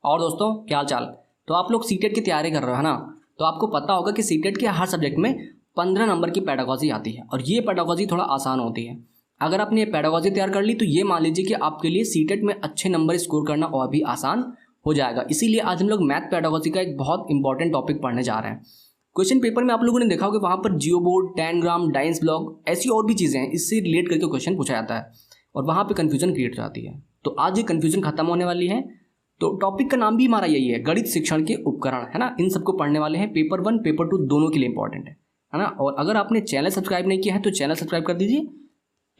और दोस्तों क्या हाल चाल। तो आप लोग सीटेट की तैयारी कर रहे हो है ना। तो आपको पता होगा कि सीटेट के हर सब्जेक्ट में 15 नंबर की पेडागोजी आती है और ये पेडागोजी थोड़ा आसान होती है। अगर आपने ये पेडागोजी तैयार कर ली तो ये मान लीजिए कि आपके लिए सीटेट में अच्छे नंबर स्कोर करना और भी आसान हो जाएगा। इसीलिए आज हम लोग मैथ पेडागोजी का एक बहुत इंपॉर्टेंट टॉपिक पढ़ने जा रहे हैं। क्वेश्चन पेपर में आप लोगों ने देखा होगा वहाँ पर जियो बोर्ड, टैनग्राम, डाइंस ब्लॉक ऐसी और भी चीज़ें हैं, इससे रिलेट करके क्वेश्चन पूछा जाता है और वहाँ पे कन्फ्यूजन क्रिएट हो जाती है। तो आज ये कन्फ्यूजन खत्म होने वाली है। तो टॉपिक का नाम भी हमारा यही है, गणित शिक्षण के उपकरण, है ना। इन सबको पढ़ने वाले हैं, पेपर 1 पेपर 2 दोनों के लिए इंपॉर्टेंट है ना। और अगर आपने चैनल सब्सक्राइब नहीं किया है तो चैनल सब्सक्राइब कर दीजिए।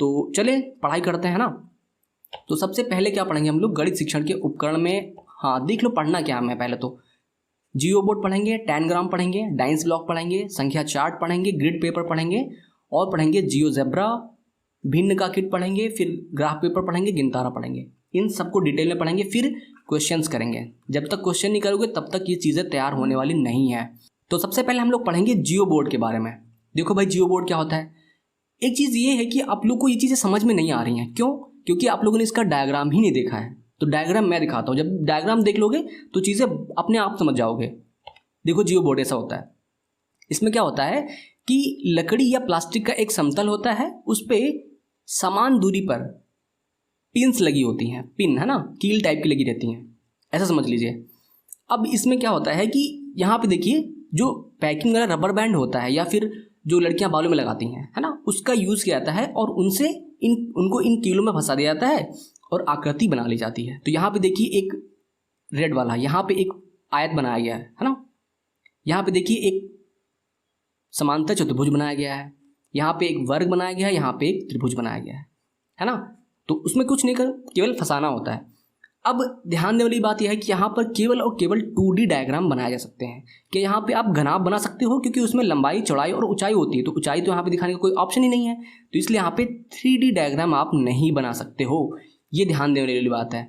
तो चले पढ़ाई करते हैं ना। तो सबसे पहले क्या पढ़ेंगे हम लोग, गणित शिक्षण के उपकरण में। हाँ देख लो पढ़ना क्या है। पहले तो जियो बोर्ड पढ़ेंगे, टैनग्राम पढ़ेंगे, डाइंस ब्लॉक पढ़ेंगे, संख्या चार्ट पढ़ेंगे, ग्रिड पेपर पढ़ेंगे और पढ़ेंगे जियोजेब्रा, भिन्न का किट पढ़ेंगे, फिर ग्राफ पेपर पढ़ेंगे, गिनतारा पढ़ेंगे। इन सबको डिटेल में पढ़ेंगे, फिर क्वेश्चंस करेंगे। जब तक क्वेश्चन नहीं करोगे तब तक ये चीज़ें तैयार होने वाली नहीं है। तो सबसे पहले हम लोग पढ़ेंगे जियो बोर्ड के बारे में। देखो भाई जियो बोर्ड क्या होता है। एक चीज़ ये है कि आप लोग को ये चीज़ें समझ में नहीं आ रही हैं। क्यों? क्योंकि आप लोगों ने इसका डायग्राम ही नहीं देखा है। तो डायग्राम मैं दिखाता हूँ, जब डायग्राम देख लोगे तो चीज़ें अपने आप समझ जाओगे। देखो जियो बोर्ड ऐसा होता है। इसमें क्या होता है कि लकड़ी या प्लास्टिक का एक समतल होता है, उस पर समान दूरी पर पिन्स लगी होती हैं। पिन है ना, कील टाइप की लगी रहती हैं, ऐसा समझ लीजिए। अब इसमें क्या होता है कि यहाँ पे देखिए जो पैकिंग वाला रबर बैंड होता है या फिर जो लड़कियां बालों में लगाती हैं है ना, उसका यूज़ किया जाता है और उनसे उनको इन कीलों में फंसा दिया जाता है और आकृति बना ली जाती है। तो यहाँ पे देखिए एक रेड वाला, यहाँ पे एक आयत बनाया गया है ना। यहाँ पे देखिए एक समांतर चतुर्भुज बनाया गया है, यहाँ पे एक वर्ग बनाया गया है, यहाँ पे एक त्रिभुज बनाया गया है ना। तो उसमें कुछ नहीं कर, केवल फंसाना होता है। अब ध्यान देने वाली बात यह है कि यहाँ पर केवल और केवल 2D डायग्राम बनाए जा सकते हैं। कि यहाँ पे आप घनाभ बना सकते हो क्योंकि उसमें लंबाई, चौड़ाई और ऊंचाई होती है। तो ऊंचाई तो यहाँ पे दिखाने का कोई ऑप्शन ही नहीं है, तो इसलिए यहाँ पे 3D डायग्राम आप नहीं बना सकते हो। ये ध्यान देने वाली बात है।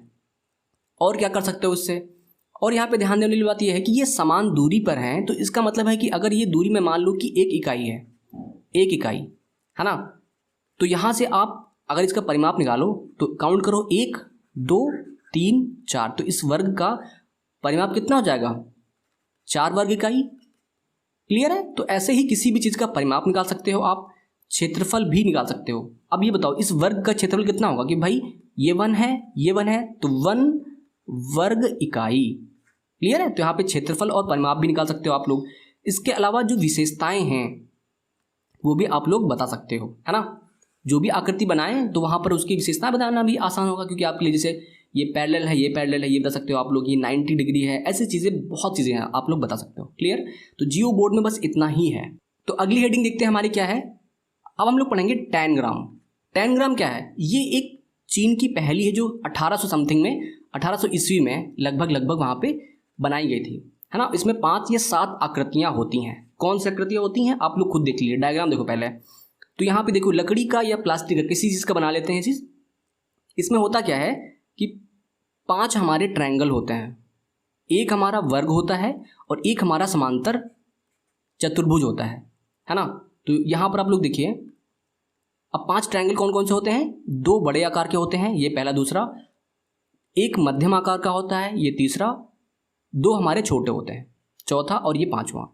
और क्या कर सकते हो इससे, और यहाँ पे ध्यान देने वाली बात यह है कि ये समान दूरी पर हैं। तो इसका मतलब है कि अगर ये दूरी में मान लो कि 1 इकाई है, 1 इकाई है ना, तो यहाँ से आप अगर इसका परिमाप निकालो तो काउंट करो 1 2 3 4, तो इस वर्ग का परिमाप कितना हो जाएगा, 4 वर्ग इकाई। क्लियर है। तो ऐसे ही किसी भी चीज़ का परिमाप निकाल सकते हो आप, क्षेत्रफल भी निकाल सकते हो। अब ये बताओ इस वर्ग का क्षेत्रफल कितना होगा, कि भाई ये 1 है, ये 1 है, तो 1 वर्ग इकाई। क्लियर है। तो यहाँ पे क्षेत्रफल और परिमाप भी निकाल सकते हो आप लोग। इसके अलावा जो विशेषताएं हैं वो भी आप लोग बता सकते हो, है ना। जो भी आकृति बनाएं तो वहाँ पर उसकी विशेषताएं बताना भी आसान होगा, क्योंकि आपके लिए जैसे ये पैरेलल है, ये पैरेलल है, ये बता सकते हो आप लोग, ये 90 डिग्री है, ऐसी चीज़ें बहुत चीज़ें हैं आप लोग बता सकते हो। क्लियर। तो जियो बोर्ड में बस इतना ही है। तो अगली हेडिंग देखते हैं हमारी क्या है। अब हम लोग पढ़ेंगे टैनग्राम। टैनग्राम क्या है, ये एक चीन की पहली है जो 1800 समथिंग में, 1800 ईस्वी में लगभग वहाँ पे बनाई गई थी, है ना। इसमें 5 या 7 आकृतियाँ होती हैं। कौन सी आकृतियाँ होती हैं आप लोग खुद देख लीजिए, डायग्राम देखो पहले। तो यहाँ पे देखो लकड़ी का या प्लास्टिक का किसी चीज़ का बना लेते हैं चीज़। इसमें होता क्या है कि 5 हमारे ट्रायंगल होते हैं, एक हमारा वर्ग होता है और एक हमारा समांतर चतुर्भुज होता है ना। तो यहाँ पर आप लोग देखिए, अब 5 ट्रायंगल कौन कौन से होते हैं, 2 बड़े आकार के होते हैं, ये पहला, दूसरा, एक मध्यम आकार का होता है, ये तीसरा, 2 हमारे छोटे होते हैं, चौथा, और ये 5वां,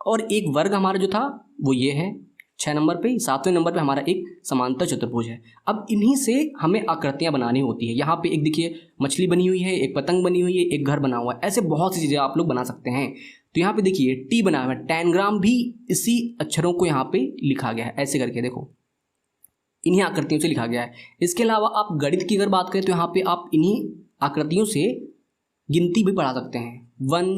और एक वर्ग हमारा जो था वो ये है 6 नंबर पे। 7वें नंबर पे हमारा एक समांतर चतुर्भुज है। अब इन्हीं से हमें आकृतियां बनानी होती है। यहाँ पे एक देखिए मछली बनी हुई है, एक पतंग बनी हुई है, एक घर बना हुआ है, ऐसे बहुत सी चीज़ें आप लोग बना सकते हैं। तो यहाँ पे देखिए टी बना हुआ है, टैनग्राम भी इसी अक्षरों को यहाँ पे लिखा गया है, ऐसे करके देखो इन्हीं आकृतियों से लिखा गया है। इसके अलावा आप गणित की अगर बात करें तो यहाँ पे आप इन्हीं आकृतियों से गिनती भी पढ़ा सकते हैं, 1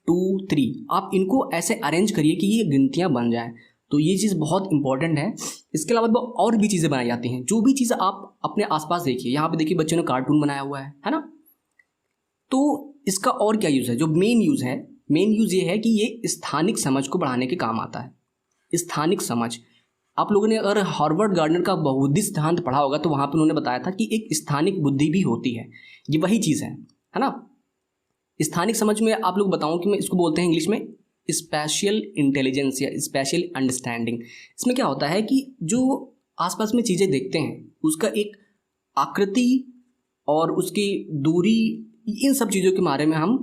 2 3। आप इनको ऐसे अरेंज करिए कि ये गिनतियाँ बन जाएं। तो ये चीज़ बहुत इंपॉर्टेंट है। इसके अलावा और भी चीज़ें बनाई जाती हैं। जो भी चीज़ आप अपने आसपास देखिए, यहाँ पे देखिए बच्चों ने कार्टून बनाया हुआ है ना। तो इसका और क्या यूज़ है, जो मेन यूज़ है, मेन यूज़ ये है कि ये स्थानिक समझ को बढ़ाने के काम आता है। स्थानिक समझ, आप लोगों ने अगर हार्वर्ड गार्डनर का बहुबुद्धि सिद्धांत पढ़ा होगा तो वहाँ पर उन्होंने बताया था कि एक स्थानिक बुद्धि भी होती है। ये वही चीज़ है ना। स्थानिक समझ में आप लोग बताऊँ कि मैं इसको बोलते हैं इंग्लिश में स्पेशियल इंटेलिजेंस या स्पेशल अंडरस्टैंडिंग। इसमें क्या होता है कि जो आसपास में चीज़ें देखते हैं उसका एक आकृति और उसकी दूरी इन सब चीज़ों के बारे में हम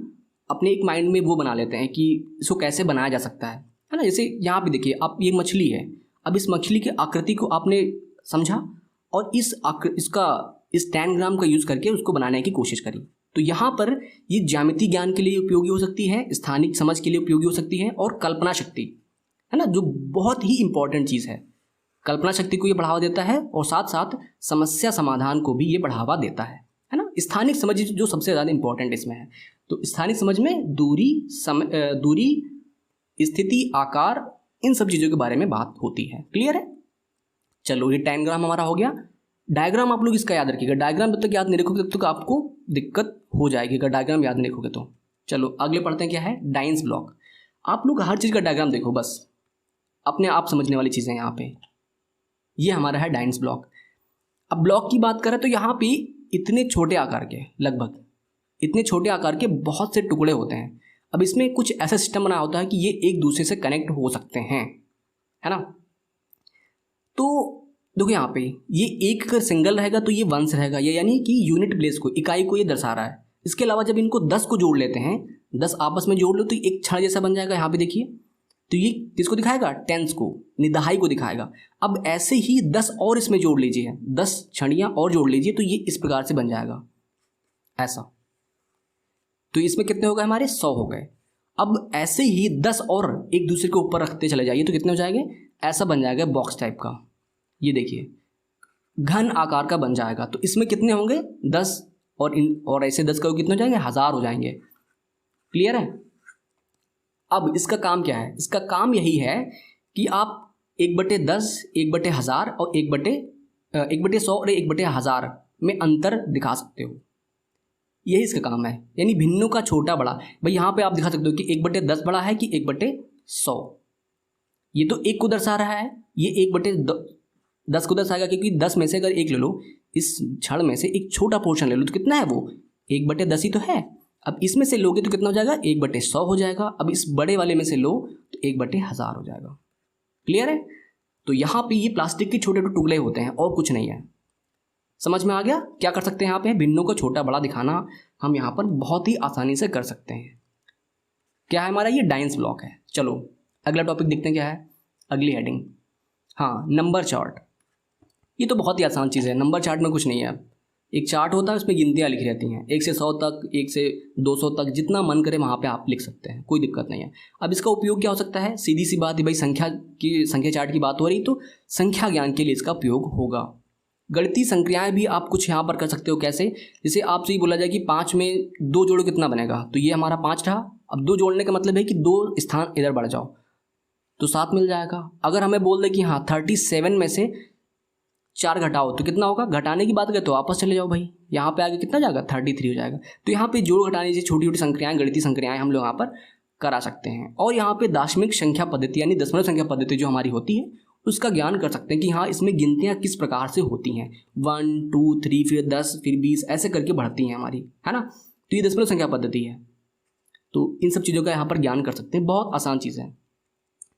अपने एक माइंड में वो बना लेते हैं कि इसको कैसे बनाया जा सकता है ना। जैसे यहाँ पे देखिए, आप ये मछली है, अब इस मछली की आकृति को आपने समझा और इस टैनग्राम का यूज़ करके उसको बनाने की कोशिश करी। तो यहाँ पर ये ज्यामिति ज्ञान के लिए उपयोगी हो सकती है, स्थानिक समझ के लिए उपयोगी हो सकती है, और कल्पना शक्ति है ना, जो बहुत ही इंपॉर्टेंट चीज़ है। कल्पना शक्ति को ये बढ़ावा देता है और साथ साथ समस्या समाधान को भी ये बढ़ावा देता है ना। स्थानिक समझ जो सबसे ज़्यादा इंपॉर्टेंट इसमें है। तो स्थानिक समझ में दूरी, स्थिति, आकार, इन सब चीज़ों के बारे में बात होती है। क्लियर है? चलो, ये टैनग्राम हमारा हो गया। डायग्राम आप लोग इसका याद रखिएगा। डायग्राम जब तक याद नहीं रखोगे तब तक आपको दिक्कत हो जाएगी अगर डायग्राम याद नहीं रखोगे तो। चलो अगले पढ़ते हैं, क्या है डाइंस ब्लॉक। आप लोग हर चीज़ का डायग्राम देखो, बस अपने आप समझने वाली चीज़ें यहाँ पे। ये हमारा है डाइंस ब्लॉक। अब ब्लॉक की बात करें तो यहाँ पे इतने छोटे आकार के, लगभग इतने छोटे आकार के बहुत से टुकड़े होते हैं। अब इसमें कुछ ऐसा सिस्टम बना होता है कि ये एक दूसरे से कनेक्ट हो सकते हैं, है ना। तो देखो यहाँ पे ये एक अगर सिंगल रहेगा तो ये वंस रहेगा, ये यानी कि यूनिट प्लेस को, इकाई को ये दर्शा रहा है। इसके अलावा जब इनको 10 को जोड़ लेते हैं, 10 आपस में जोड़ लो तो एक क्षण जैसा बन जाएगा। यहाँ पे देखिए, तो ये किसको दिखाएगा? टेंस को, निदहाई को दिखाएगा। अब ऐसे ही 10 और इसमें जोड़ लीजिए, 10 छड़ियाँ और जोड़ लीजिए तो ये इस प्रकार से बन जाएगा ऐसा। तो इसमें कितने हो गए हमारे? 100 हो गए। अब ऐसे ही 10 और एक दूसरे के ऊपर रखते चले जाइए तो कितने हो जाएंगे? ऐसा बन जाएगा बॉक्स टाइप का। ये देखिए घन आकार का बन जाएगा। तो इसमें कितने होंगे? 10 और ऐसे 10 का कितने हो जाएंगे? 1000 हो जाएंगे। क्लियर है? अब इसका काम क्या है? इसका काम यही है कि आप 1/10, 1/1000 और 1/100 और 1/1000 में अंतर दिखा सकते हो। यही इसका काम है, यानी भिन्नों का छोटा बड़ा। भाई यहाँ पे आप दिखा सकते हो कि 1/10 बड़ा है कि 1/100। ये तो 1 को दर्शा रहा है, ये 1/10 को दर्शाएगा, क्योंकि 10 में से अगर 1 ले लो, इस छड़ में से एक छोटा पोर्शन ले लो तो कितना है वो? 1/10 ही तो है। अब इसमें से लोगे तो कितना हो जाएगा? 1/100 हो जाएगा। अब इस बड़े वाले में से लो तो 1/1000 हो जाएगा। क्लियर है? तो यहाँ पे ये प्लास्टिक के छोटे छोटे टुकड़े होते हैं और कुछ नहीं है। समझ में आ गया? क्या कर सकते हैं यहाँ पे? भिन्नों को छोटा बड़ा दिखाना हम यहाँ पर बहुत ही आसानी से कर सकते हैं। क्या है हमारा? ये डाइंस ब्लॉक है। चलो अगला टॉपिक देखते हैं क्या है, अगली हेडिंग। हाँ, नंबर चार्ट। ये तो बहुत ही आसान चीज़ है। नंबर चार्ट में कुछ नहीं है, एक चार्ट होता है, उसमें गिनतियाँ लिखी रहती हैं 1 से 100 तक, 1 से 200 तक, जितना मन करे वहाँ पे आप लिख सकते हैं, कोई दिक्कत नहीं है। अब इसका उपयोग क्या हो सकता है? सीधी सी बात है भाई, संख्या चार्ट की बात हो रही तो संख्या ज्ञान के लिए इसका उपयोग होगा। गणितीय संक्रियाएं भी आप कुछ यहाँ पर कर सकते हो। कैसे? जैसे आपसे ही बोला जाए कि 5 में 2 जोड़ो कितना बनेगा, तो ये हमारा 5 रहा। अब 2 जोड़ने का मतलब है कि 2 स्थान इधर बढ़ जाओ तो 7 मिल जाएगा। अगर हमें बोल दे कि हाँ 37 में से 4 घटाओ तो कितना होगा? घटाने की बात करें तो वापस चले जाओ भाई, यहाँ पे आगे कितना जाएगा? 33 हो जाएगा। तो यहाँ पे जोड़ घटाने जैसी छोटी छोटी संक्रियाएं, गणितीय संक्रियाएं हम लोग यहाँ पर करा सकते हैं। और यहाँ पे दार्शनिक संख्या पद्धति यानी दशमलव संख्या पद्धति जो हमारी होती है उसका ज्ञान कर सकते हैं कि हाँ इसमें गिनतियाँ किस प्रकार से होती हैं। 1 2 3 फिर 10 फिर 20 ऐसे करके बढ़ती हैं हमारी, है ना। तो ये दशमलव संख्या पद्धति है। तो इन सब चीज़ों का यहाँ पर ज्ञान कर सकते हैं, बहुत आसान चीज़ है।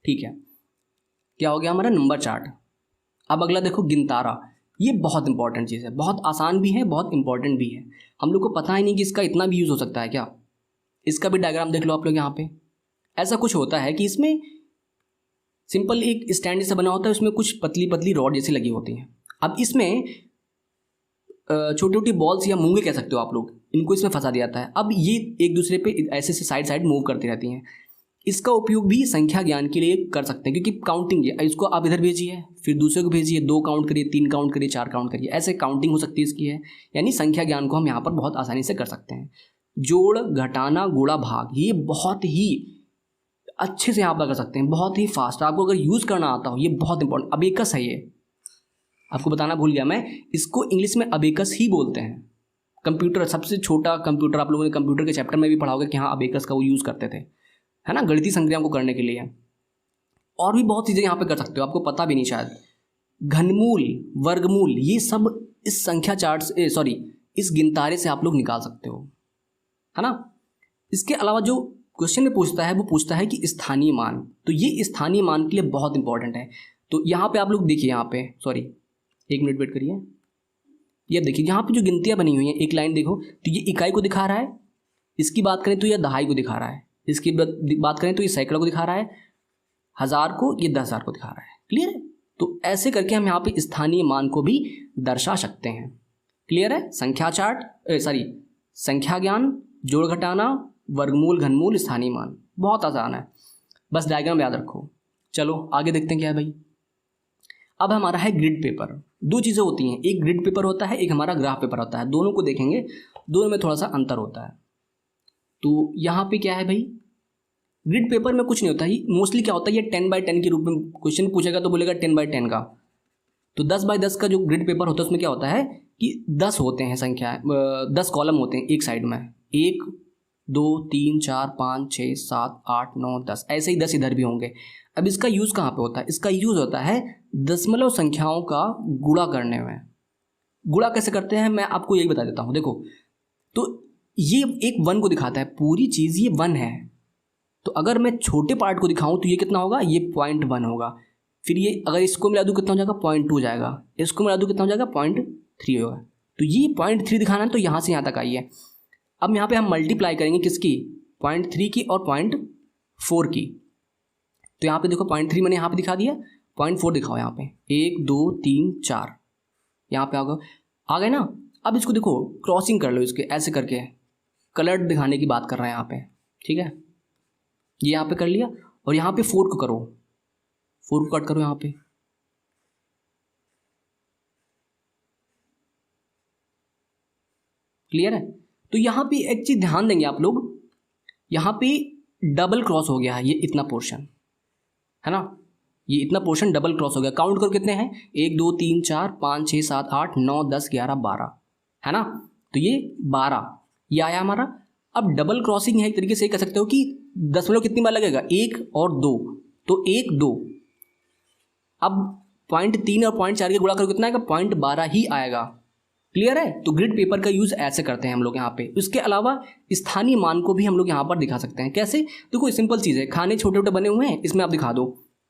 ठीक है, क्या हो गया हमारा? Number chart. अब अगला देखो, गिनतारा। ये बहुत इंपॉर्टेंट चीज़ है, बहुत आसान भी है, बहुत इंपॉर्टेंट भी है। हम लोग को पता ही नहीं कि इसका इतना भी यूज़ हो सकता है क्या। इसका भी डायग्राम देख लो आप लोग। यहाँ पे ऐसा कुछ होता है कि इसमें सिंपल एक स्टैंड जैसा बना होता है, उसमें कुछ पतली पतली रॉड जैसी लगी होती हैं। अब इसमें छोटी छोटी बॉल्स या मूंगे कह सकते हो आप लोग, इनको इसमें फंसा दिया जाता है। अब ये एक दूसरे पे ऐसे से साइड साइड मूव करती रहती हैं। इसका उपयोग भी संख्या ज्ञान के लिए कर सकते हैं, क्योंकि काउंटिंग है। इसको आप इधर भेजिए, फिर दूसरे को भेजिए, 2 काउंट करिए, 3 काउंट करिए, 4 काउंट करिए, ऐसे काउंटिंग हो सकती है इसकी है। यानी संख्या ज्ञान को हम यहाँ पर बहुत आसानी से कर सकते हैं। जोड़, घटाना, गुणा, भाग, ये बहुत ही अच्छे से यहाँ पर कर सकते हैं, बहुत ही फास्ट। आपको अगर यूज़ करना आता हो, ये बहुत इंपॉर्टेंट। अबेकस है ये, आपको बताना भूल गया मैं, इसको इंग्लिश में अबेकस ही बोलते हैं। कंप्यूटर, सबसे छोटा कंप्यूटर, आप लोगों ने कंप्यूटर के चैप्टर में भी पढ़ा होगा कि हाँ अबेकस का वो यूज़ करते थे, है ना, गणितीय संक्रियाओं को करने के लिए। और भी बहुत चीज़ें यहाँ पे कर सकते हो, आपको पता भी नहीं शायद। घनमूल, वर्गमूल, ये सब इस संख्या चार्ट से, इस गिनतारे से आप लोग निकाल सकते हो, है ना। इसके अलावा जो क्वेश्चन में पूछता है वो पूछता है कि स्थानीय मान, तो ये स्थानीय मान के लिए बहुत इंपॉर्टेंट है। तो यहाँ पे आप लोग देखिए, यहाँ पे 1 मिनट वेट करिए। ये देखिए यहाँ पे जो गिनतियाँ बनी हुई हैं, एक लाइन देखो तो ये इकाई को दिखा रहा है, इसकी बात करें तो ये दहाई को दिखा रहा है, इसकी बात करें तो ये सैकड़ों को दिखा रहा है, हज़ार को, ये 10,000 को दिखा रहा है। क्लियर है? तो ऐसे करके हम यहाँ पे स्थानीय मान को भी दर्शा सकते हैं। क्लियर है? संख्या चार्ट संख्या ज्ञान, जोड़ घटाना, वर्गमूल, घनमूल, स्थानीय मान, बहुत आसान है, बस डायग्राम याद रखो। चलो आगे देखते हैं क्या है भाई। अब हमारा है ग्रिड पेपर। दो चीज़ें होती हैं, एक ग्रिड पेपर होता है, एक हमारा ग्राफ पेपर होता है। दोनों को देखेंगे, दोनों में थोड़ा सा अंतर होता है। तो यहाँ पे क्या है भाई, ग्रिड पेपर में कुछ नहीं होता है, मोस्टली क्या होता है, ये 10x10 के रूप में क्वेश्चन पूछेगा तो बोलेगा 10x10 का। तो 10x10 का जो ग्रिड पेपर होता है उसमें क्या होता है कि 10 होते हैं संख्या, 10 कॉलम होते हैं एक साइड में, 1 2 3 4 5 6 7 8 9 10, ऐसे ही 10 इधर भी होंगे। अब इसका यूज़ कहाँ पे होता है? इसका यूज़ होता है दशमलव संख्याओं का गुणा करने में। गुणा कैसे करते हैं मैं आपको यही बता देता हूँ। देखो तो ये एक 1 को दिखाता है, पूरी चीज़ ये 1 है। तो अगर मैं छोटे पार्ट को दिखाऊं तो ये कितना होगा, ये 0.1 होगा। फिर ये अगर इसको मिला दूँ कितना हो जाएगा, 0.2 हो जाएगा। इसको मिला दूँ कितना हो जाएगा, 0.3 होगा। तो ये 0.3 दिखाना है, तो यहाँ से यहाँ तक आइए। अब यहाँ पे हम मल्टीप्लाई करेंगे किसकी, 0.3 की और 0.4 की। तो यहाँ पे देखो 0.3 मैंने यहाँ पे दिखा दिया, 0.4 दिखाओ यहाँ पे, 1 2 3 4 यहाँ पे आ गए ना। अब इसको देखो क्रॉसिंग कर लो इसके, ऐसे करके कलर दिखाने की बात कर रहे हैं यहाँ पे, ठीक है। ये यहाँ पे कर लिया और यहाँ पे 4 को करो, 4 को कट करो यहाँ पे। क्लियर है? तो यहाँ पे एक चीज ध्यान देंगे आप लोग, यहाँ पे डबल क्रॉस हो गया है, ये इतना पोर्शन है ना, ये इतना पोर्शन डबल क्रॉस हो गया। काउंट करो कितने हैं, 1 2 3 4 5 6 7 8 9 10 11 12 है ना। तो ये 12 ये आया हमारा। अब डबल क्रॉसिंग है, एक तरीके से कह सकते हो कि दशमलव कितनी बार लगेगा, 1 और 2, तो 1 2। अब 0.3 और 0.4 के गुणा करो कितना आएगा, 0.12 ही आएगा। क्लियर है? तो ग्रिड पेपर का यूज़ ऐसे करते हैं हम लोग यहाँ पे। इसके अलावा स्थानीय मान को भी हम लोग यहाँ पर दिखा सकते हैं। कैसे? देखो सिंपल चीज़ है, खाने छोटे छोटे बने हुए हैं, इसमें आप दिखा दो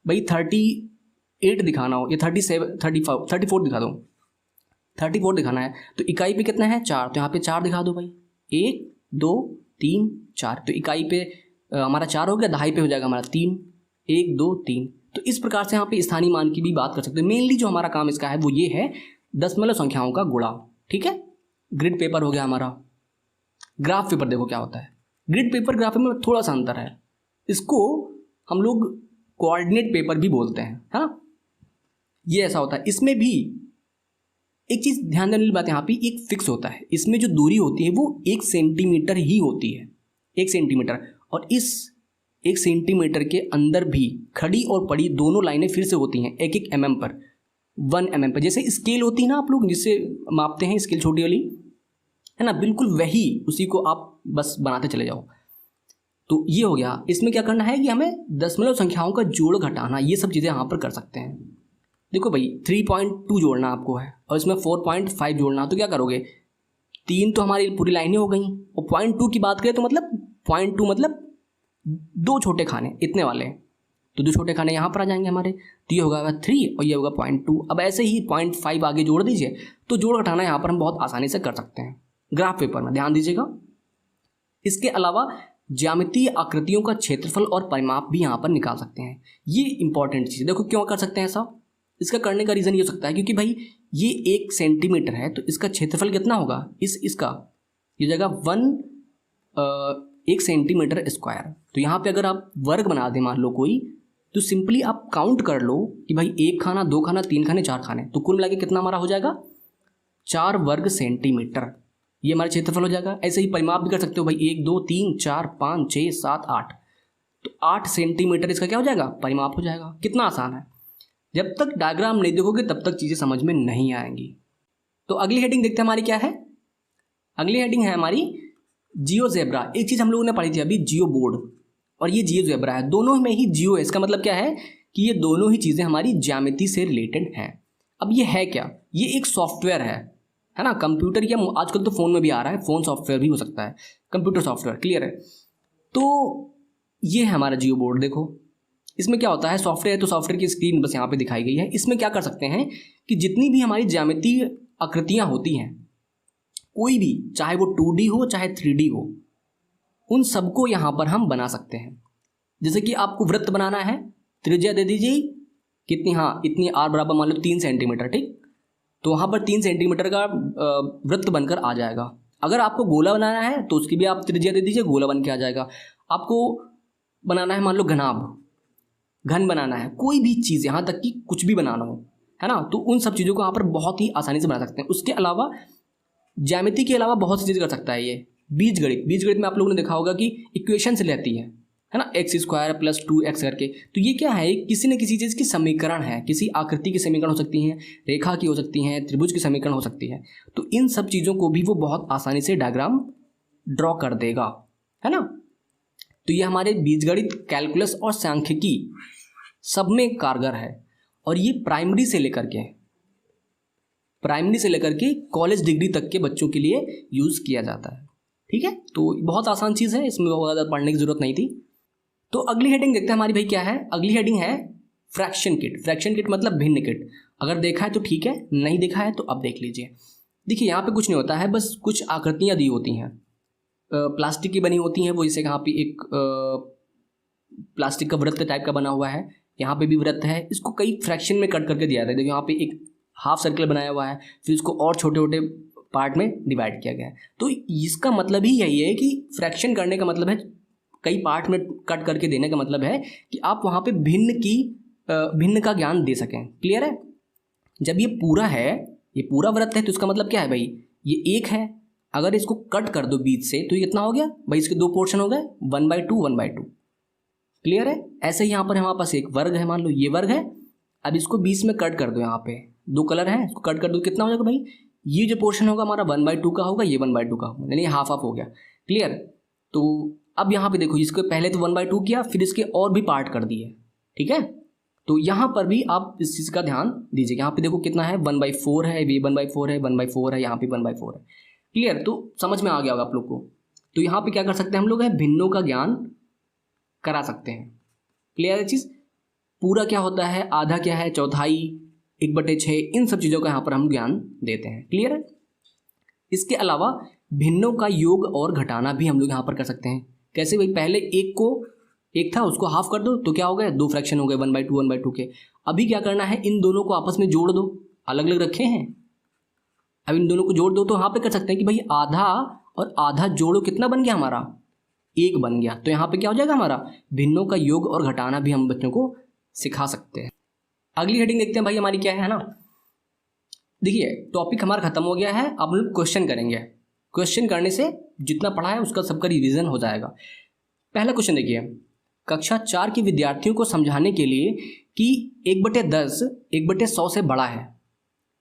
भाई 38 दिखाना हो, या 37 34 दिखा दो, 34 दिखाना है। तो इकाई पे कितना है, 4, तो यहाँ पे 4 दिखा दो भाई, 1 2 3 4। तो इकाई पे हमारा 4 हो गया, दहाई पे हो जाएगा हमारा 3, 1 2 3। तो इस प्रकार से यहाँ पे स्थानीय मान की भी बात कर सकते हैं। मेनली जो हमारा काम इसका है वो ये है, दशमलव संख्याओं का गुणा। ठीक है, ग्रिड पेपर हो गया हमारा। ग्राफ पेपर देखो क्या होता है। ग्रिड पेपर ग्राफ में थोड़ा सा अंतर है, इसको हम लोग कोऑर्डिनेट पेपर भी बोलते हैं, है ना। ये ऐसा होता है, इसमें भी एक चीज ध्यान देने वाली बात, यहाँ पे एक फिक्स होता है, इसमें जो दूरी होती है वो 1 सेंटीमीटर ही होती है, 1 सेंटीमीटर। और इस 1 सेंटीमीटर के अंदर भी खड़ी और पड़ी दोनों लाइनें फिर से होती हैं 1 mm पर, 1 mm पर। जैसे स्केल होती है ना, आप लोग जिससे मापते हैं, स्केल छोटी वाली है ना, बिल्कुल वही, उसी को आप बस बनाते चले जाओ। तो ये हो गया। इसमें क्या करना है कि हमें दशमलव संख्याओं का जोड़ घटाना, ये सब चीज़ें यहाँ पर कर सकते हैं। देखो भाई 3.2 जोड़ना आपको है और इसमें 4.5 जोड़ना, तो क्या करोगे, 3 तो हमारी पूरी लाइनें हो गई, और 0.2 की बात करें तो मतलब 0.2 मतलब 2 छोटे खाने इतने वाले, तो 2 छोटे खाने यहाँ पर आ जाएंगे हमारे। तो ये होगा 3 और ये होगा 0.2। अब ऐसे ही 0.5 आगे जोड़ दीजिए, तो जोड़ घटाना यहाँ पर हम बहुत आसानी से कर सकते हैं ग्राफ पेपर में, ध्यान दीजिएगा। इसके अलावा ज्यामितीय आकृतियों का क्षेत्रफल और परिमाप भी यहाँ पर निकाल सकते हैं। ये इंपॉर्टेंट चीज़, देखो क्यों कर सकते हैं ऐसा। इसका करने का रीज़न ये हो सकता है क्योंकि भाई ये 1 सेंटीमीटर है, तो इसका क्षेत्रफल कितना होगा, इसका ये जगह 1 सेंटीमीटर स्क्वायर। तो यहाँ पे अगर आप वर्ग बना दें मान लो कोई, तो सिंपली आप काउंट कर लो कि भाई 1 खाना, 2 खाना, 3 खाने, 4 खाने, तो कुल मिला के कितना हमारा हो जाएगा, 4 वर्ग सेंटीमीटर। ये हमारा क्षेत्रफल हो जाएगा। ऐसे ही परिमाप भी कर सकते हो भाई, 1 2 3 4 5 6 7 8, तो 8 सेंटीमीटर इसका क्या हो जाएगा, परिमाप हो जाएगा। कितना आसान है। जब तक डायग्राम नहीं देखोगे तब तक चीज़ें समझ में नहीं आएंगी। तो अगली हेडिंग देखते हैं हमारी क्या है। अगली हेडिंग है हमारी जियोजेब्रा। एक चीज़ हम लोगों ने पढ़ी थी अभी, जियो बोर्ड, और ये जियोजेब्रा है। दोनों में ही जियो है, इसका मतलब क्या है कि ये दोनों ही चीज़ें हमारी ज्यामिति से रिलेटेड हैं। अब ये है क्या, ये एक सॉफ्टवेयर है ना, कंप्यूटर, या आजकल तो फ़ोन में भी आ रहा है, फ़ोन सॉफ्टवेयर भी हो सकता है, कंप्यूटर सॉफ्टवेयर। क्लियर है? तो ये है हमारा जियो बोर्ड। देखो इसमें क्या होता है, सॉफ्टवेयर है तो सॉफ्टवेयर की स्क्रीन बस यहाँ पे दिखाई गई है। इसमें क्या कर सकते हैं कि जितनी भी हमारी ज्यामिति आकृतियाँ होती हैं, कोई भी, चाहे वो 2D हो चाहे 3D हो, उन सबको यहाँ पर हम बना सकते हैं। जैसे कि आपको वृत्त बनाना है, त्रिज्या दे दीजिए कितनी, हाँ इतनी, r बराबर मान लो 3 सेंटीमीटर, ठीक। तो वहाँ पर 3 सेंटीमीटर का वृत्त बनकर आ जाएगा। अगर आपको गोला बनाना है तो उसकी भी आप त्रिज्या दे दीजिए, गोला बन के आ जाएगा। आपको बनाना है मान लो घनाभ, घन बनाना है, कोई भी चीज़, यहाँ तक कि कुछ भी बनाना हो, है ना, तो उन सब चीज़ों को यहाँ पर बहुत ही आसानी से बना सकते हैं। उसके अलावा ज्यामिति के अलावा बहुत सी चीज़ कर सकता है ये। बीजगणित में आप लोगों ने देखा होगा कि इक्वेशन से रहती है ना, x² + 2x करके। तो ये क्या है, किसी न किसी चीज़ की समीकरण है, किसी आकृति की समीकरण हो सकती हैं, रेखा की हो सकती हैं, त्रिभुज की समीकरण हो सकती है। तो इन सब चीज़ों को भी वो बहुत आसानी से डायग्राम ड्रॉ कर देगा, है ना। तो ये हमारे बीजगणित, कैलकुलस और सांख्यिकी सब में कारगर है। और ये प्राइमरी से लेकर के कॉलेज डिग्री तक के बच्चों के लिए यूज़ किया जाता है, ठीक है। तो बहुत आसान चीज़ है, इसमें बहुत ज़्यादा पढ़ने की ज़रूरत नहीं थी। तो अगली हेडिंग देखते हैं हमारी भाई क्या है। अगली हेडिंग है फ्रैक्शन किट। फ्रैक्शन किट मतलब भिन्न किट। अगर देखा है तो ठीक है, नहीं देखा है तो अब देख लीजिए। देखिए यहाँ पे कुछ नहीं होता है, बस कुछ आकृतियाँ दी होती हैं, प्लास्टिक की बनी होती हैं। वो जैसे यहाँ पे एक प्लास्टिक का वृत्त टाइप का बना हुआ है, यहाँ पे भी वृत्त है, इसको कई फ्रैक्शन में कट करके दिया जाता है। देखिए यहाँ पे एक हाफ सर्कल बनाया हुआ है, फिर इसको और छोटे छोटे पार्ट में डिवाइड किया गया है। तो इसका मतलब ही यही है कि फ्रैक्शन करने का मतलब है, कई पार्ट में कट करके देने का मतलब है कि आप वहाँ पे भिन्न का ज्ञान दे सकें। क्लियर है। जब ये पूरा है, ये पूरा वृत्त है, तो इसका मतलब क्या है भाई, ये एक है। अगर इसको कट कर दो बीच से तो ये कितना हो गया भाई, इसके दो पोर्शन हो गए, 1/2 1/2। क्लियर है। ऐसे ही यहाँ पर हमारे पास एक वर्ग है, मान लो ये वर्ग है। अब इसको बीच में कट कर दो, यहाँ पे दो कलर है, इसको कट कर दो, कितना हो जाएगा भाई, ये जो पोर्शन होगा हमारा 1/2 का होगा, ये 1/2 का होगा, यानी हाफ हो गया। क्लियर। तो अब यहाँ पे देखो, इसको पहले तो 1/2 किया, फिर इसके और भी पार्ट कर दिए, ठीक है। तो यहाँ पर भी आप इस चीज़ का ध्यान दीजिए। यहाँ पे देखो कितना है, 1/4 है, ये 1/4 है, 1/4 है, यहाँ पे 1/4 है। क्लियर। तो समझ में आ गया होगा आप लोग को। तो यहाँ पे क्या कर सकते हैं हम लोग, है भिन्नों का ज्ञान करा सकते हैं। क्लियर है चीज़। पूरा क्या होता है, आधा क्या है, चौथाई, 1/6, इन सब चीज़ों का यहाँ पर हम ज्ञान देते हैं। क्लियर है। इसके अलावा भिन्नों का योग और घटाना भी हम लोग यहाँ पर कर सकते हैं। कैसे भाई, पहले एक था उसको हाफ कर दो तो क्या हो गया, दो फ्रैक्शन हो गए 1/2 1/2 के। अभी क्या करना है, इन दोनों को आपस में जोड़ दो, अलग अलग रखे हैं, अब इन दोनों को जोड़ दो। तो यहाँ पे कर सकते हैं कि भाई आधा और आधा जोड़ो, कितना बन गया हमारा, 1 बन गया। तो यहाँ पे क्या हो जाएगा हमारा, भिन्नों का योग और घटाना भी हम बच्चों को सिखा सकते हैं। अगली हेडिंग देखते हैं भाई हमारी क्या है ना। देखिए टॉपिक हमारा खत्म हो गया है, अब हम लोग क्वेश्चन करेंगे। क्वेश्चन करने से जितना पढ़ा है उसका सबका रिवीजन हो जाएगा। पहला क्वेश्चन देखिए, कक्षा 4 के विद्यार्थियों को समझाने के लिए कि 1/10 1/100 से बड़ा है,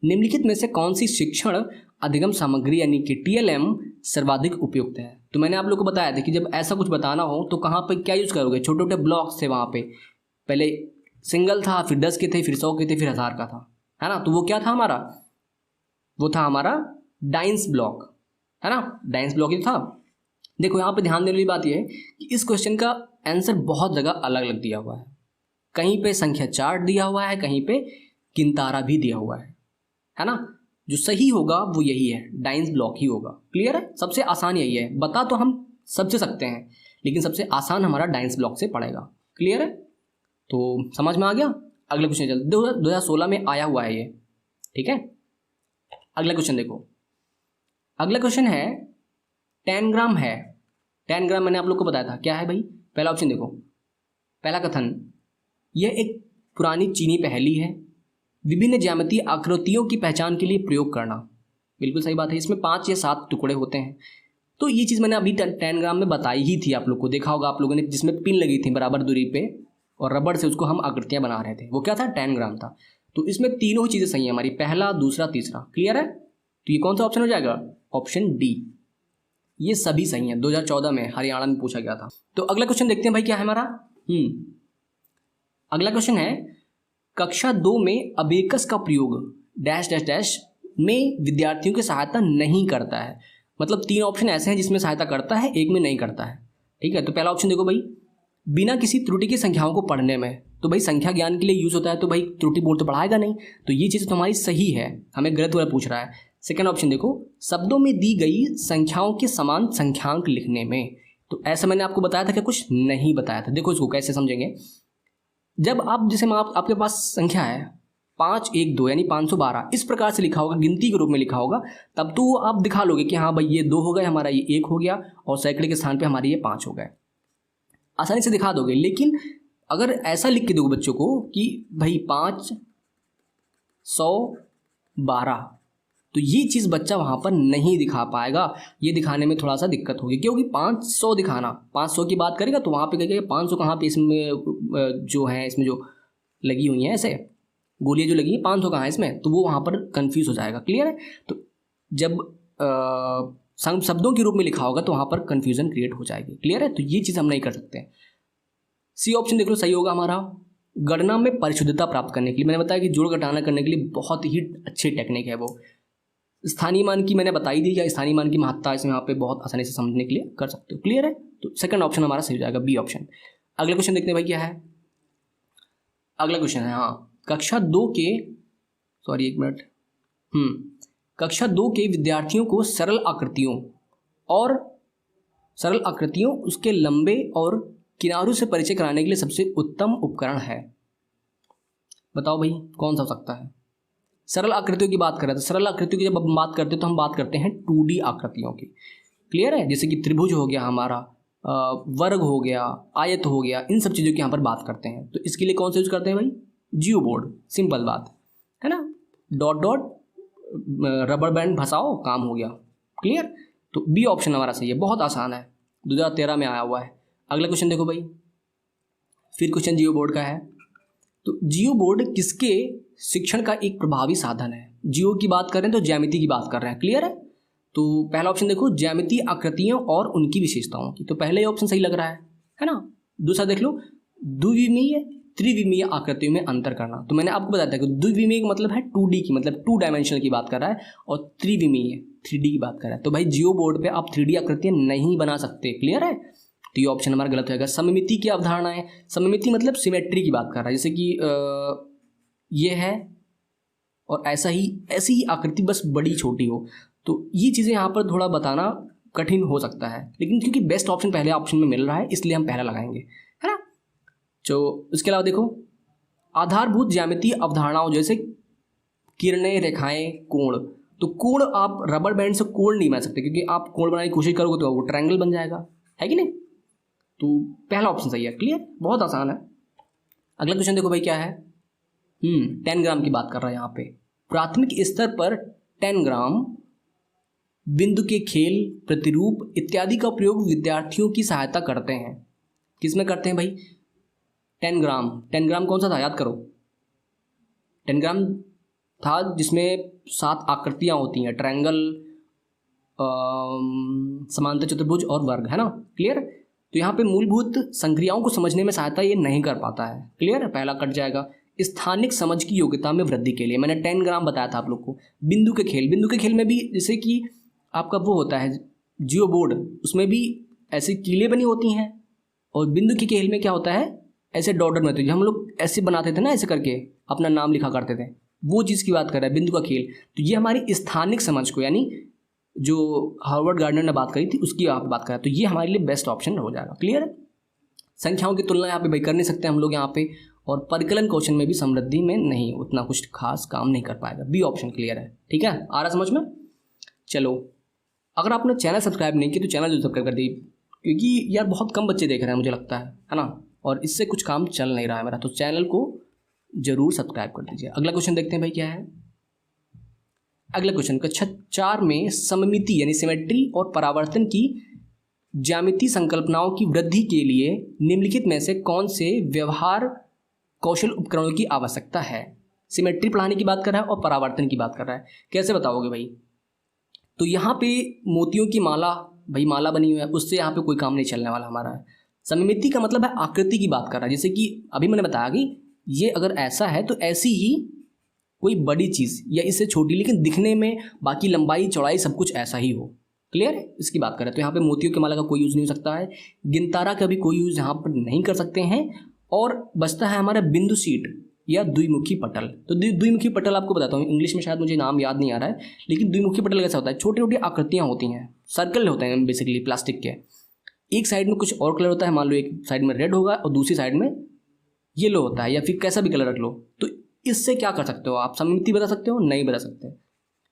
निम्नलिखित में से कौन सी शिक्षण अधिगम सामग्री यानी कि TLM सर्वाधिक उपयुक्त है। तो मैंने आप लोग को बताया था कि जब ऐसा कुछ बताना हो तो कहाँ पर क्या यूज़ करोगे, छोटे छोटे ब्लॉक्स थे वहाँ पे, पहले सिंगल था, फिर 10 के थे, फिर 100 के थे, फिर 1000 का था, है ना। तो वो क्या था हमारा, वो था हमारा डाइंस ब्लॉक, है ना, डाइंस ब्लॉक ही था। देखो यहाँ पे ध्यान देने वाली बात यह है कि इस क्वेश्चन का आंसर बहुत जगह अलग अलग दिया हुआ है। कहीं पे संख्या 4 दिया हुआ है, कहीं पे किंतारा भी दिया हुआ है ना। जो सही होगा वो यही है, डाइंस ब्लॉक ही होगा। क्लियर है। सबसे आसान यही है, बता तो हम सबसे सकते हैं लेकिन सबसे आसान हमारा डाइंस ब्लॉक से पड़ेगा। क्लियर है। तो समझ में आ गया। अगले क्वेश्चन चलते, 2016 में आया हुआ है ये, ठीक है। अगला क्वेश्चन देखो, अगला क्वेश्चन है 10 ग्राम है। 10 ग्राम मैंने आप लोग को बताया था क्या है भाई। पहला ऑप्शन देखो, पहला कथन, यह एक पुरानी चीनी पहेली है, विभिन्न ज्यामितीय आकृतियों की पहचान के लिए प्रयोग करना। बिल्कुल सही बात है, इसमें 5 या 7 टुकड़े होते हैं। तो ये चीज़ मैंने अभी 10 ग्राम में बताई ही थी आप लोग को, देखा होगा आप लोगों ने, जिसमें पिन लगी थी बराबर दूरी पे और रबड़ से उसको हम आकृतियाँ बना रहे थे, वो क्या था, 10 ग्राम था। तो इसमें तीनों चीज़ें सही हैं हमारी, पहला, दूसरा, तीसरा। क्लियर है। तो ये कौन सा ऑप्शन हो जाएगा, ऑप्शन डी, ये सभी सही हैं। 2014 में हरियाणा में पूछा गया था। तो अगला क्वेश्चन देखते हैं भाई क्या है हमारा। अगला क्वेश्चन है, कक्षा 2 में अबेकस का प्रयोग डैश डैश डैश में विद्यार्थियों की सहायता नहीं करता है। मतलब 3 ऑप्शन ऐसे हैं जिसमें सहायता करता है, एक में नहीं करता है। ठीक है। तो पहला ऑप्शन देखो भाई, बिना किसी त्रुटि की संख्याओं को पढ़ने में। तो भाई संख्या ज्ञान के लिए यूज़ होता है, तो भाई त्रुटि बोर्ड तो बढ़ाएगा नहीं। तो ये चीज़ तो हमारी सही है, हमें गलत वाला पूछ रहा है। सेकंड ऑप्शन देखो, शब्दों में दी गई संख्याओं के समान संख्यांक लिखने में। तो ऐसा मैंने आपको बताया था कि कुछ नहीं बताया था। देखो इसको कैसे समझेंगे। जब आप जैसे आपके पास संख्या है 5 1 2 यानी 512, इस प्रकार से लिखा होगा, गिनती के रूप में लिखा होगा, तब तो आप दिखा लोगे कि हाँ भाई ये 2 हो गए, हमारा ये 1 हो गया, और सैकड़े के स्थान पे हमारे ये 5 हो गए, आसानी से दिखा दोगे। लेकिन अगर ऐसा लिख के दोगे बच्चों को कि भाई 512, तो ये चीज़ बच्चा वहाँ पर नहीं दिखा पाएगा। ये दिखाने में थोड़ा सा दिक्कत होगी, क्योंकि 500 दिखाना, 500 की बात करेगा तो वहाँ पे कहेगा 500 कहाँ पे, इसमें जो है, इसमें जो लगी हुई हैं ऐसे गोलियाँ जो लगी हैं, 500 कहाँ है इसमें, तो वो वहाँ पर कंफ्यूज हो जाएगा। क्लियर है। तो जब शब्दों के रूप में लिखा होगा तो वहाँ पर कन्फ्यूजन क्रिएट हो जाएगी। क्लियर है। तो ये चीज़ हम नहीं कर सकते। सी ऑप्शन देख लो सही होगा हमारा। गणना में परिशुद्धता प्राप्त करने के लिए, मैंने बताया कि जोड़ घटाना करने के लिए बहुत ही अच्छी टेक्निक है वो। स्थानीय मान की मैंने बताई दी, या स्थानीय मान की महत्ता इसमें यहाँ पे बहुत आसानी से समझने के लिए कर सकते हो। क्लियर है। तो सेकंड ऑप्शन हमारा सही हो जाएगा, बी ऑप्शन। अगला क्वेश्चन देखते हैं भाई क्या है। अगला क्वेश्चन है, हाँ, कक्षा 2 के, सॉरी एक मिनट, कक्षा 2 के विद्यार्थियों को सरल आकृतियों उसके लंबे और किनारों से परिचय कराने के लिए सबसे उत्तम उपकरण है। बताओ भाई कौन सा हो सकता है। सरल आकृतियों की बात कर रहे थे। सरल आकृतियों की जब हम बात करते हैं तो हम बात करते हैं 2D आकृतियों की। क्लियर है। जैसे कि त्रिभुज हो गया हमारा, वर्ग हो गया, आयत हो गया, इन सब चीज़ों की यहाँ पर बात करते हैं। तो इसके लिए कौन सा यूज करते हैं भाई, जियो बोर्ड। सिंपल बात है ना, डॉट डॉट रबर बैंड फंसाओ, काम हो गया। क्लियर। तो बी ऑप्शन हमारा सही है, बहुत आसान है, 2013 में आया हुआ है। अगला क्वेश्चन देखो भाई, फिर क्वेश्चन जियो बोर्ड का है। तो जियो बोर्ड किसके शिक्षण का एक प्रभावी साधन है। जियो की बात करें तो ज्यामिति की बात कर रहे हैं। क्लियर है। तो पहला ऑप्शन देखो, ज्यामितीय आकृतियों और उनकी विशेषताओं की, तो पहले ही ऑप्शन सही लग रहा है ना। दूसरा देख लो, द्विविमीय त्रिविमीय आकृतियों में अंतर करना। तो मैंने आपको बताया था कि द्विविमीय का मतलब है 2D की, मतलब 2 डायमेंशनल की बात कर रहा है, और त्रिविमीय 3D की बात कर रहा है। तो भाई जियो बोर्ड पे आप 3D आकृतियां नहीं बना सकते। क्लियर है। तो ये ऑप्शन हमारा गलत होगा। सममिति की अवधारणा है, सममिति मतलब सिमेट्री की बात कर रहा है, जैसे कि ये है और ऐसी ही आकृति बस बड़ी छोटी हो। तो ये चीज़ें यहाँ पर थोड़ा बताना कठिन हो सकता है, लेकिन क्योंकि बेस्ट ऑप्शन पहले ऑप्शन में मिल रहा है इसलिए हम पहला लगाएंगे, है ना। तो इसके अलावा देखो, आधारभूत ज्यामितीय अवधारणाओं जैसे किरणें, रेखाएं, कोण। तो कोण आप रबर बैंड से कोण नहीं बना सकते, क्योंकि आप कोण बनाने की कोशिश करोगे तो वो ट्रायंगल बन जाएगा, है कि नहीं। तो पहला ऑप्शन सही है। क्लियर, बहुत आसान है। अगला क्वेश्चन देखो भाई क्या है। 10 ग्राम की बात कर रहा है यहाँ पे। प्राथमिक स्तर पर 10 ग्राम बिंदु के खेल, प्रतिरूप इत्यादि का प्रयोग विद्यार्थियों की सहायता करते हैं। किसमें करते हैं भाई, 10 ग्राम कौन सा था, याद करो। 10 ग्राम था जिसमें 7 आकृतियाँ होती हैं, ट्रायंगल, समांतर चतुर्भुज और वर्ग, है ना। क्लियर। तो यहाँ पे मूलभूत संक्रियाओं को समझने में सहायता ये नहीं कर पाता है। क्लियर है, पहला कट जाएगा। स्थानिक समझ की योग्यता में वृद्धि के लिए मैंने 10 ग्राम बताया था आप लोग को। बिंदु के खेल में भी, जैसे कि आपका वो होता है जियो बोर्ड, उसमें भी ऐसी कीलें बनी होती हैं, और बिंदु के खेल में क्या होता है, ऐसे डॉटर में, तो हम लोग ऐसे बनाते थे ना, ऐसे करके अपना नाम लिखा करते थे, वो चीज़ की बात कर रहा है बिंदु का खेल। तो ये हमारी स्थानिक समझ को, यानी जो हार्वर्ड गार्डनर ने बात करी थी उसकी आप बात करें, तो ये हमारे लिए बेस्ट ऑप्शन हो जाएगा। क्लियर है। संख्याओं की तुलना यहाँ पे भाई कर नहीं सकते हम लोग यहाँ पे, और परिकलन क्वेश्चन में भी समृद्धि में नहीं उतना कुछ खास काम नहीं कर पाएगा। बी ऑप्शन क्लियर है। ठीक है, आ रहा समझ में। चलो, अगर आपने चैनल सब्सक्राइब नहीं किया तो चैनल सब्सक्राइब कर दीजिए, क्योंकि यार बहुत कम बच्चे देख रहे हैं मुझे लगता है ना, और इससे कुछ काम चल नहीं रहा है मेरा, तो चैनल को जरूर सब्सक्राइब कर दीजिए। अगला क्वेश्चन देखते हैं भाई क्या है। अगला क्वेश्चन, कक्षा 4 में सममिति यानी सिमेट्री और परावर्तन की ज्यामिति संकल्पनाओं की वृद्धि के लिए निम्नलिखित में से कौन से व्यवहार कौशल उपकरणों की आवश्यकता है। सिमेट्री पढ़ाने की बात कर रहा है और परावर्तन की बात कर रहा है, कैसे बताओगे भाई। तो यहाँ पे मोतियों की माला, भाई माला बनी हुई है, उससे यहाँ पे कोई काम नहीं चलने वाला हमारा। सममिति का मतलब है आकृति की बात कर रहा है, जैसे कि अभी मैंने बताया कि ये अगर ऐसा है तो ऐसी ही कोई बड़ी चीज़ या इससे छोटी, लेकिन दिखने में बाकी लंबाई चौड़ाई सब कुछ ऐसा ही हो। क्लियर है, इसकी बात करें तो यहाँ पे मोतियों की माला का कोई यूज़ नहीं हो सकता है। गिनतारा का भी कोई यूज़ यहाँ पर नहीं कर सकते हैं, और बचता है हमारा बिंदु शीट या द्विमुखी पटल। तो द्विमुखी पटल आपको बताता हूँ, इंग्लिश में शायद मुझे नाम याद नहीं आ रहा है, लेकिन द्विमुखी पटल कैसा होता है, छोटी छोटी आकृतियाँ होती हैं, सर्कल होते हैं बेसिकली प्लास्टिक के, एक साइड में कुछ और कलर होता है, मान लो एक साइड में रेड होगा और दूसरी साइड में येलो होता है, या फिर कैसा भी कलर रख लो। तो इससे क्या कर सकते हो आप, सममिति बता सकते हो, नहीं बता सकते,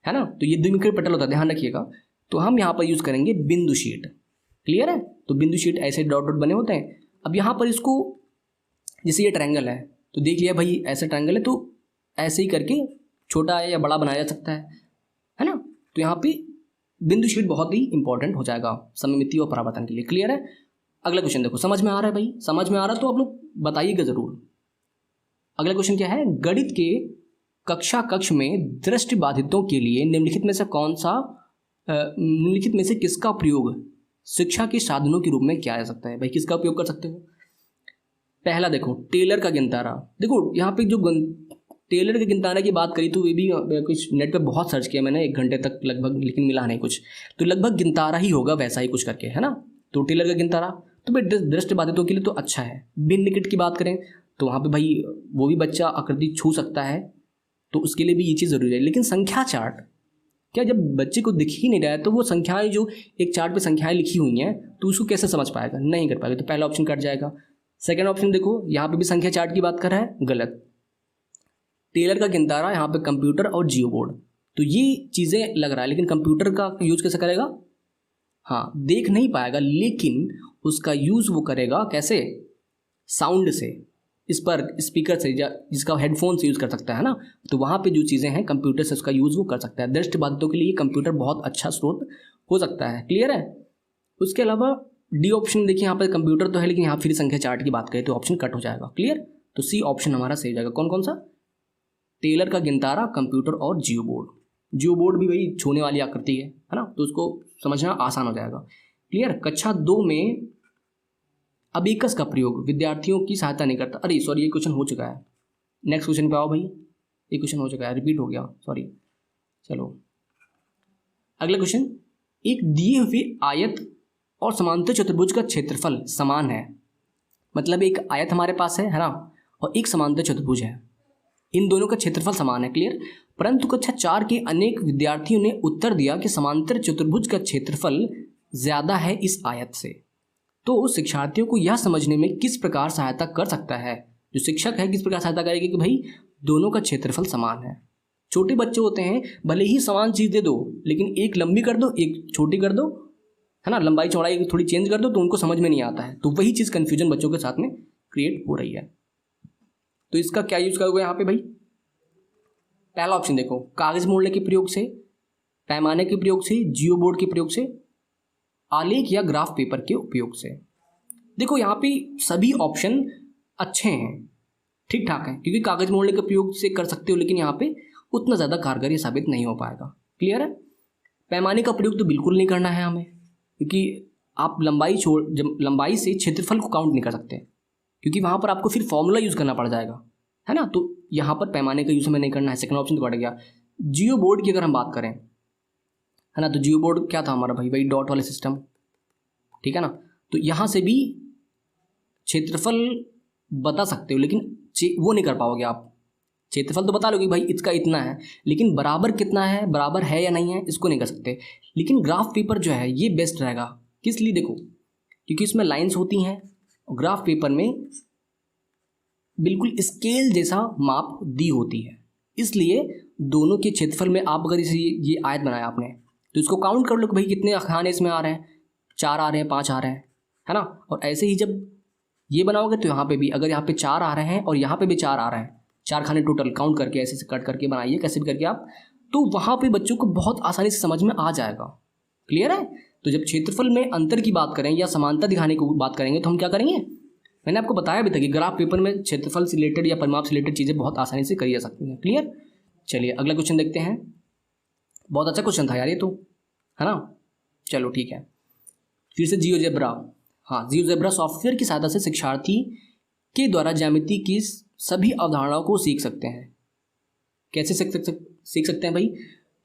है ना। तो ये द्विमुखी पटल होता है, ध्यान रखिएगा। तो हम यहाँ पर यूज़ करेंगे बिंदु शीट, क्लियर है। तो बिंदु शीट ऐसे डॉट डॉट बने होते हैं। अब यहाँ पर इसको, जैसे ये ट्रायंगल है तो देख लिया भाई ऐसा ट्रायंगल है, तो ऐसे ही करके छोटा या बड़ा बनाया जा सकता है ना। तो यहाँ पे बिंदु शीट बहुत ही इंपॉर्टेंट हो जाएगा सममिति और परावर्तन के लिए, क्लियर है। अगला क्वेश्चन देखो, समझ में आ रहा है भाई, समझ में आ रहा है तो आप लोग बताइएगा जरूर। अगला क्वेश्चन क्या है, गणित के कक्षा कक्ष में दृष्टिबाधितों के लिए निम्नलिखित में से कौन सा निम्नलिखित में से किसका प्रयोग शिक्षा के साधनों के रूप में किया जा सकता है। भाई किसका उपयोग कर सकते हो। पहला देखो, टेलर का गिनतारा। देखो यहाँ पे जो टेलर के गिनतारा की बात करी तो ये भी कुछ नेट पे बहुत सर्च किया मैंने 1 घंटे तक लगभग, लेकिन मिला नहीं कुछ। तो लगभग गिनतारा ही होगा, वैसा ही कुछ करके, है ना। तो टेलर का गिनतारा तो भाई दृष्टिबाधितों के लिए तो अच्छा है। बिन निकट की बात करें तो वहाँ पे भाई वो भी बच्चा आकृति छू सकता है, तो उसके लिए भी ये चीज़ ज़रूरी है। लेकिन संख्या चार्ट, क्या जब बच्चे को दिख ही नहीं रहा है तो वो संख्याएं जो एक चार्ट पे संख्याएं लिखी हुई हैं तो उसको कैसे समझ पाएगा, नहीं कर पाएगा। तो पहला ऑप्शन कट जाएगा। सेकंड ऑप्शन देखो, यहाँ पे भी संख्या चार्ट की बात कर रहा है, गलत। टेलर का गिनतारा, यहाँ पे कंप्यूटर और जियो बोर्ड, तो ये चीज़ें लग रहा है। लेकिन कंप्यूटर का यूज कैसे करेगा, हाँ देख नहीं पाएगा, लेकिन उसका यूज वो करेगा कैसे, साउंड से, इस पर स्पीकर से, जिसका हेडफोन से यूज़ कर सकता है ना। तो वहाँ पे जो चीज़ें हैं कंप्यूटर से उसका यूज़ वो कर सकता है। दृष्टिबाधितों के लिए कंप्यूटर बहुत अच्छा स्रोत हो सकता है, क्लियर है। उसके अलावा डी ऑप्शन देखिए, यहाँ पर कंप्यूटर तो है लेकिन यहाँ फिर संख्या चार्ट की बात करें तो ऑप्शन कट हो जाएगा, क्लियर। तो सी ऑप्शन हमारा सही हो जाएगा। कौन कौन सा, टेलर का गिनतारा, कंप्यूटर और जियो बोर्ड। जियो बोर्ड भी वही छूने वाली आकृति है ना, तो उसको समझना आसान हो जाएगा, क्लियर। कक्षा 2 में अबेकस का प्रयोग विद्यार्थियों की सहायता नहीं करता। अरे सॉरी, ये क्वेश्चन हो चुका है। नेक्स्ट क्वेश्चन पे आओ भाई, ये क्वेश्चन हो चुका है, रिपीट हो गया, सॉरी। चलो अगला क्वेश्चन, एक दिए हुए आयत और समांतर चतुर्भुज का क्षेत्रफल समान है। मतलब एक आयत हमारे पास है ना, और एक समांतर चतुर्भुज है, इन दोनों का क्षेत्रफल समान है, क्लियर। परंतु कक्षा 4 के अनेक विद्यार्थियों ने उत्तर दिया कि समांतर चतुर्भुज का क्षेत्रफल ज्यादा है इस आयत से। तो शिक्षार्थियों को यह समझने में किस प्रकार सहायता कर सकता है, जो शिक्षक है किस प्रकार सहायता करेगी कि भाई दोनों का क्षेत्रफल समान है। छोटे बच्चे होते हैं, भले ही समान चीज़ दे दो लेकिन एक लंबी कर दो एक छोटी कर दो, है ना, लंबाई चौड़ाई थोड़ी चेंज कर दो तो उनको समझ में नहीं आता है। तो वही चीज़ कन्फ्यूजन बच्चों के साथ में क्रिएट हो रही है। तो इसका क्या यूज़ करोगे यहाँ पे भाई, पहला ऑप्शन देखो, कागज मोड़ने के प्रयोग से, पैमाने के प्रयोग से, जियो बोर्ड के प्रयोग से, आलेख या ग्राफ पेपर के उपयोग से। देखो यहाँ पे सभी ऑप्शन अच्छे हैं, ठीक ठाक है, क्योंकि कागज मोड़ने के प्रयोग से कर सकते हो, लेकिन यहाँ पे उतना ज़्यादा कारगर ये साबित नहीं हो पाएगा, क्लियर है। पैमाने का प्रयोग तो बिल्कुल नहीं करना है हमें, क्योंकि आप लंबाई से क्षेत्रफल को काउंट नहीं कर सकते, क्योंकि वहाँ पर आपको फिर फॉर्मूला यूज़ करना पड़ जाएगा, है ना। तो यहाँ पर पैमाने का यूज़ हमें नहीं करना है, सेकंड ऑप्शन तो बढ़ गया। जियो बोर्ड की अगर हम बात करें, है ना, तो जियो बोर्ड क्या था हमारा भाई, वही डॉट वाले सिस्टम, ठीक है ना। तो यहाँ से भी क्षेत्रफल बता सकते हो, लेकिन वो नहीं कर पाओगे आप। क्षेत्रफल तो बता लोगे भाई इसका इतना है, लेकिन बराबर कितना है, बराबर है या नहीं है, इसको नहीं कर सकते। लेकिन ग्राफ पेपर जो है ये बेस्ट रहेगा, किस लिए, देखो क्योंकि इसमें लाइंस होती हैं और ग्राफ पेपर में बिल्कुल स्केल जैसा माप दी होती है, इसलिए दोनों के क्षेत्रफल में आप अगर इसे ये आयत बनाया आपने तो इसको काउंट कर लो कि भाई कितने खाने इसमें आ रहे हैं, 4 आ रहे हैं, 5 आ रहे हैं, है ना। और ऐसे ही जब ये बनाओगे तो यहाँ पे भी अगर यहाँ पे 4 आ रहे हैं और यहाँ पे भी 4 आ रहे हैं, 4 खाने टोटल काउंट करके ऐसे से कट करके बनाइए कैसे भी करके आप, तो वहाँ पे बच्चों को बहुत आसानी से समझ में आ जाएगा, क्लियर है। तो जब क्षेत्रफल में अंतर की बात करें या समानता दिखाने की बात करेंगे तो हम क्या करेंगे, मैंने आपको बताया भी था कि ग्राफ पेपर में क्षेत्रफल से रिलेटेड या परिमाप से रिलेटेड चीज़ें बहुत आसानी से करी जा सकती हैं, क्लियर। चलिए अगला क्वेश्चन देखते हैं, बहुत अच्छा क्वेश्चन था यार ये तो, है ना। चलो ठीक है, फिर से जियोजेब्रा। हाँ, जियोजेब्रा सॉफ्टवेयर की सहायता से शिक्षार्थी के द्वारा ज्यामिति की सभी अवधारणाओं को सीख सकते हैं। कैसे सीख सकते हैं भाई,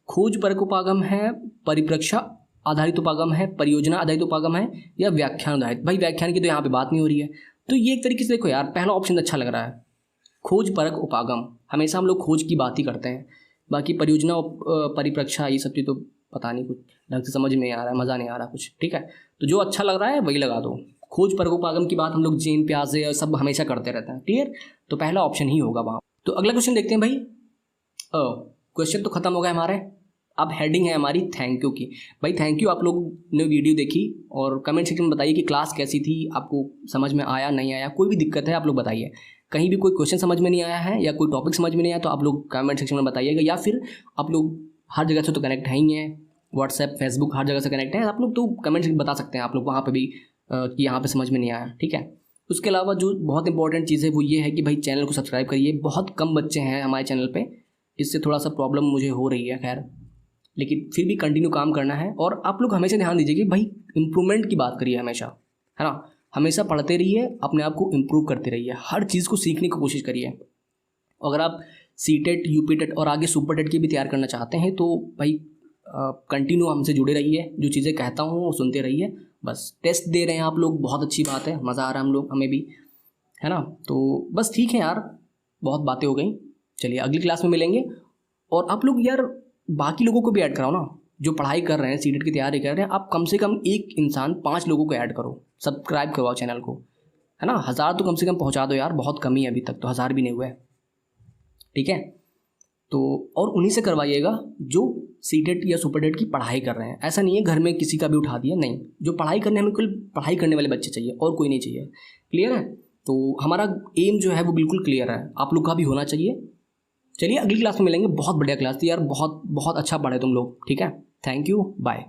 खोज परक उपागम है, परिप्रेक्ष्य आधारित उपागम है, परियोजना आधारित उपागम है, या व्याख्यान आधारित। भाई व्याख्यान की तो यहाँ पे बात नहीं हो रही है, तो ये एक तरीके से देखो यार, पहला ऑप्शन अच्छा लग रहा है, खोज परख उपागम। हमेशा हम लोग खोज की बात ही करते हैं, बाकी परियोजना परिप्रेक्षा ये सब चीज़ तो पता नहीं, कुछ ढंग से समझ में नहीं आ रहा है, मज़ा नहीं आ रहा कुछ। ठीक है, तो जो अच्छा लग रहा है वही लगा दो। खोज परख उपागम की बात हम लोग जेन प्याज से सब हमेशा करते रहते हैं। क्लियर, तो पहला ऑप्शन ही होगा वहाँ। तो अगला क्वेश्चन देखते हैं भाई। क्वेश्चन तो खत्म हो गए हमारे। अब हेडिंग है हमारी थैंक यू की। भाई थैंक यू, आप लोग ने वीडियो देखी और कमेंट सेक्शन में बताइए कि क्लास कैसी थी, आपको समझ में आया नहीं आया, कोई भी दिक्कत है आप लोग बताइए। कहीं भी कोई क्वेश्चन समझ में नहीं आया है या कोई टॉपिक समझ में नहीं आया तो आप लोग कमेंट सेक्शन में बताइएगा, या फिर आप लोग हर जगह से तो कनेक्ट है ही हैं, व्हाट्सएप फेसबुक हर जगह से कनेक्ट है आप लोग, तो कमेंट सेक्शन बता सकते हैं आप लोग वहाँ पर भी कि यहाँ पर समझ में नहीं आया। ठीक है, उसके अलावा जो बहुत इंपॉर्टेंट चीज़ है वो ये है कि भाई चैनल को सब्सक्राइब करिए। बहुत कम बच्चे हैं हमारे चैनल पे, इससे थोड़ा सा प्रॉब्लम मुझे हो रही है, खैर लेकिन फिर भी कंटिन्यू काम करना है। और आप लोग हमेशा ध्यान दीजिए कि भाई इम्प्रूवमेंट की बात करिए हमेशा, है ना। हमेशा पढ़ते रहिए, अपने आप को इम्प्रूव करते रहिए, हर चीज़ को सीखने की कोशिश करिए। अगर आप सीटेट यूपीटेट और आगे सुपर टेट की भी तैयार करना चाहते हैं तो भाई कंटिन्यू हमसे जुड़े रहिए, जो चीज़ें कहता हूँ वो सुनते रहिए। बस टेस्ट दे रहे हैं आप लोग, बहुत अच्छी बात है, मज़ा आ रहा है हमें भी, है ना। तो बस ठीक है यार, बहुत बातें हो गई, चलिए अगली क्लास में मिलेंगे। और आप लोग यार बाकी लोगों को भी ऐड कराओ ना, जो पढ़ाई कर रहे हैं, सीटेट की तैयारी कर रहे हैं। आप कम से कम एक इंसान 5 लोगों को ऐड करो, सब्सक्राइब करवाओ चैनल को, है ना। 1000 तो कम से कम पहुंचा दो यार, बहुत कमी है, अभी तक तो 1000 भी नहीं हुए। ठीक है, तो और उन्हीं से करवाइएगा जो सीटेट या सुपरटेट की पढ़ाई कर रहे हैं। ऐसा नहीं है घर में किसी का भी उठा दिया, नहीं, जो पढ़ाई करने, हमें केवल पढ़ाई करने वाले बच्चे चाहिए और कोई नहीं चाहिए। क्लियर है, तो हमारा एम जो है वो बिल्कुल क्लियर है, आप लोग का भी होना चाहिए। चलिए अगली क्लास में मिलेंगे, बहुत बढ़िया क्लास थी यार, बहुत बहुत अच्छा पढ़े तुम लोग। ठीक है, थैंक यू, बाय।